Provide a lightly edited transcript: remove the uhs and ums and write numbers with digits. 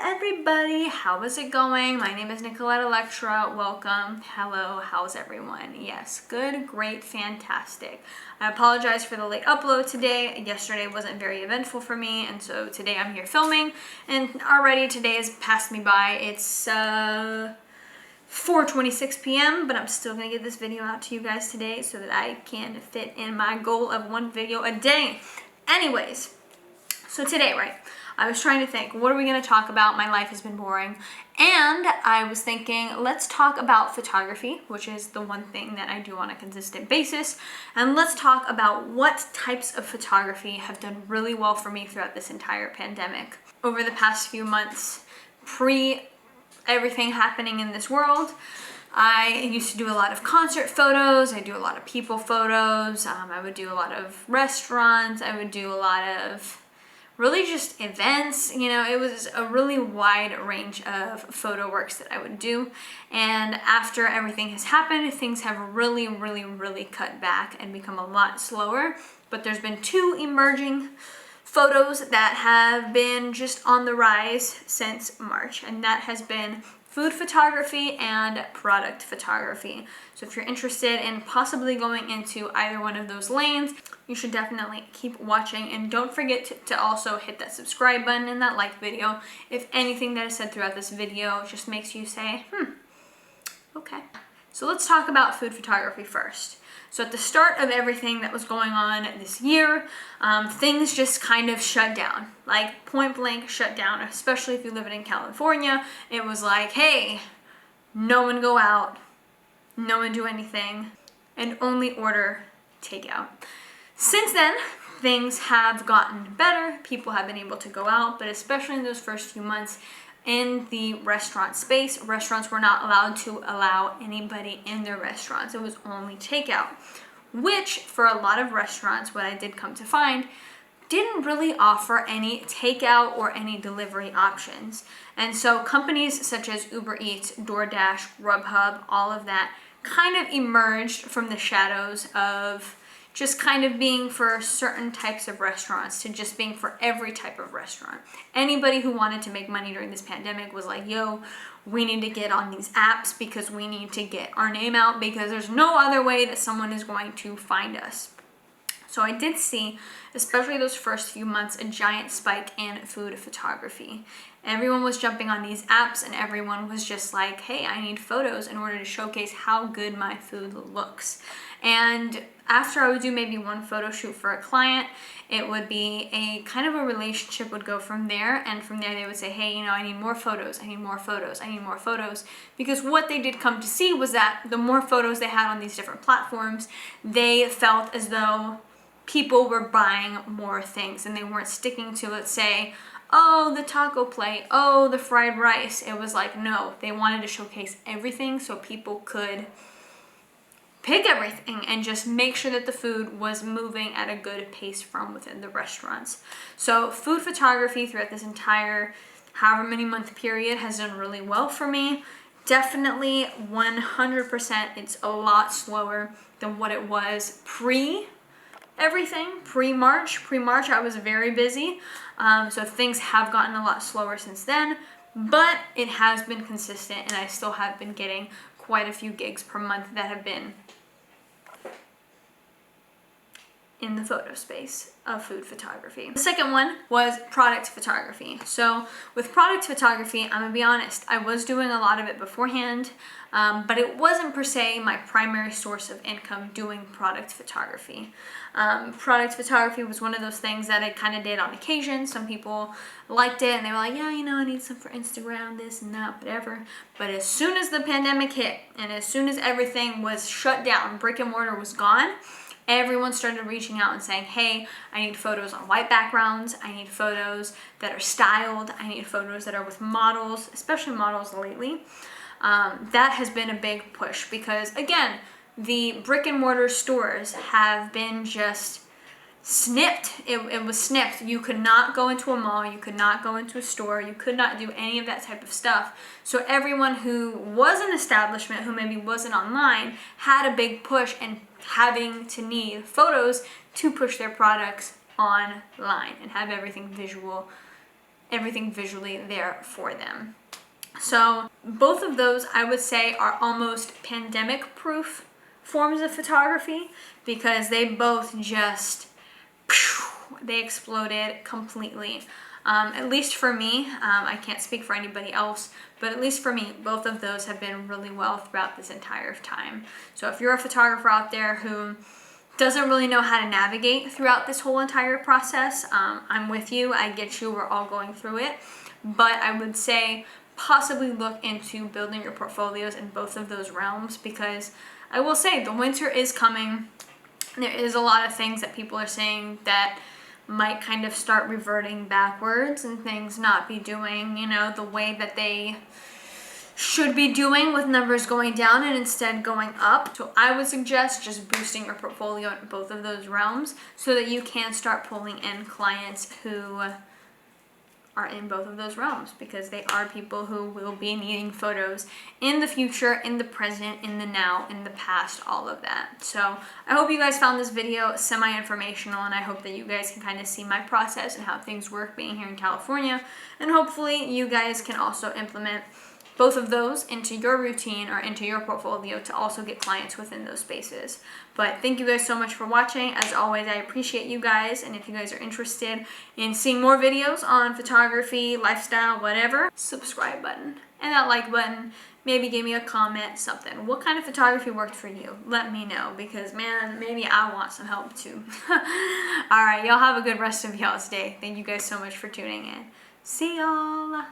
everybody, how is it going? My name is Nicolette Electra. Welcome. Hello, how's everyone? Yes, good, great, fantastic. I apologize for the late upload today. Yesterday wasn't very eventful for me, and so today I'm here filming, and already today has passed me by. It's 4:26 p.m., but I'm still gonna get this video out to you guys today so that I can fit in my goal of one video a day. Anyways, so today, right, I was trying to think, what are we going to talk about? My life has been boring. And I was thinking, let's talk about photography, which is the one thing that I do on a consistent basis. And let's talk about what types of photography have done really well for me throughout this entire pandemic. Over the past few months, pre everything happening in this world, I used to do a lot of concert photos. I do a lot of people photos. I would do a lot of restaurants. I would do a lot of really just events. You know, it was a really wide range of photo works that I would do. And after everything has happened, things have really cut back and become a lot slower. But there's been two emerging photos that have been just on the rise since March, and that has been food photography and product photography. So if you're interested in possibly going into either one of those lanes, you should definitely keep watching, and don't forget to also hit that subscribe button and that like video if anything that is said throughout this video just makes you say, okay. So let's talk about food photography first. So at the start of everything that was going on this year, things just kind of shut down, like point blank shut down, especially if you live in California. It was like, hey, no one go out, no one do anything, and only order takeout. Since then, things have gotten better. People have been able to go out, but especially in those first few months, in the restaurant space, restaurants were not allowed to allow anybody in their restaurants. It was only takeout, which for a lot of restaurants, what I did come to find, didn't really offer any takeout or any delivery options. And so companies such as Uber Eats, DoorDash, Grubhub, all of that kind of emerged from the shadows of just kind of being for certain types of restaurants to just being for every type of restaurant. Anybody who wanted to make money during this pandemic was like, yo, we need to get on these apps because we need to get our name out, because there's no other way that someone is going to find us. So I did see, especially those first few months, a giant spike in food photography. Everyone was jumping on these apps and everyone was just like, hey, I need photos in order to showcase how good my food looks. And after I would do maybe one photo shoot for a client, it would be a kind of a relationship would go from there. And from there they would say, hey, I need more photos. I need more photos. I need more photos. Because what they did come to see was that the more photos they had on these different platforms, they felt as though people were buying more things and they weren't sticking to, let's say, oh, the taco plate, oh, the fried rice. It was like, no, they wanted to showcase everything so people could pick everything and just make sure that the food was moving at a good pace from within the restaurants. So food photography throughout this entire however many month period has done really well for me. Definitely 100%, it's a lot slower than what it was pre-March. Pre-March I was very busy, so things have gotten a lot slower since then, but it has been consistent and I still have been getting quite a few gigs per month that have been in the photo space of food photography. The second one was product photography. So with product photography, I'm gonna be honest, I was doing a lot of it beforehand, but it wasn't per se my primary source of income doing product photography. Product photography was one of those things that I kind of did on occasion. Some people liked it and they were like, yeah, I need some for Instagram, this and that, whatever. But as soon as the pandemic hit and as soon as everything was shut down, brick and mortar was gone, everyone started reaching out and saying, hey, I need photos on white backgrounds. I need photos that are styled. I need photos that are with models, especially models lately. That has been a big push because, again, the brick and mortar stores have been just snipped. It was snipped. You could not go into a mall. You could not go into a store. You could not do any of that type of stuff. So everyone who was an establishment, who maybe wasn't online, had a big push and having to need photos to push their products online and have everything visual everything visually there for them. So both of those, I would say, are almost pandemic proof forms of photography, because they both just, they exploded completely. At least for me, I can't speak for anybody else, but at least for me, both of those have been really well throughout this entire time. So if you're a photographer out there who doesn't really know how to navigate throughout this whole entire process, I'm with you, I get you, we're all going through it. But I would say possibly look into building your portfolios in both of those realms, because I will say the winter is coming. There is a lot of things that people are saying that might kind of start reverting backwards and things not be doing, you know, the way that they should be doing, with numbers going down and instead going up. So I would suggest just boosting your portfolio in both of those realms so that you can start pulling in clients who are in both of those realms, because they are people who will be needing photos in the future, in the present, in the now, in the past, all of that. So I hope you guys found this video semi-informational, and I hope that you guys can kind of see my process and how things work being here in California, and hopefully you guys can also implement both of those into your routine or into your portfolio to also get clients within those spaces. But thank you guys so much for watching. As always, I appreciate you guys, and if you guys are interested in seeing more videos on photography, lifestyle, whatever, subscribe button and that like button. Maybe give me a comment, something. What kind of photography worked for you? Let me know, because man, maybe I want some help too. All right, y'all have a good rest of y'all's day. Thank you guys so much for tuning in. See y'all.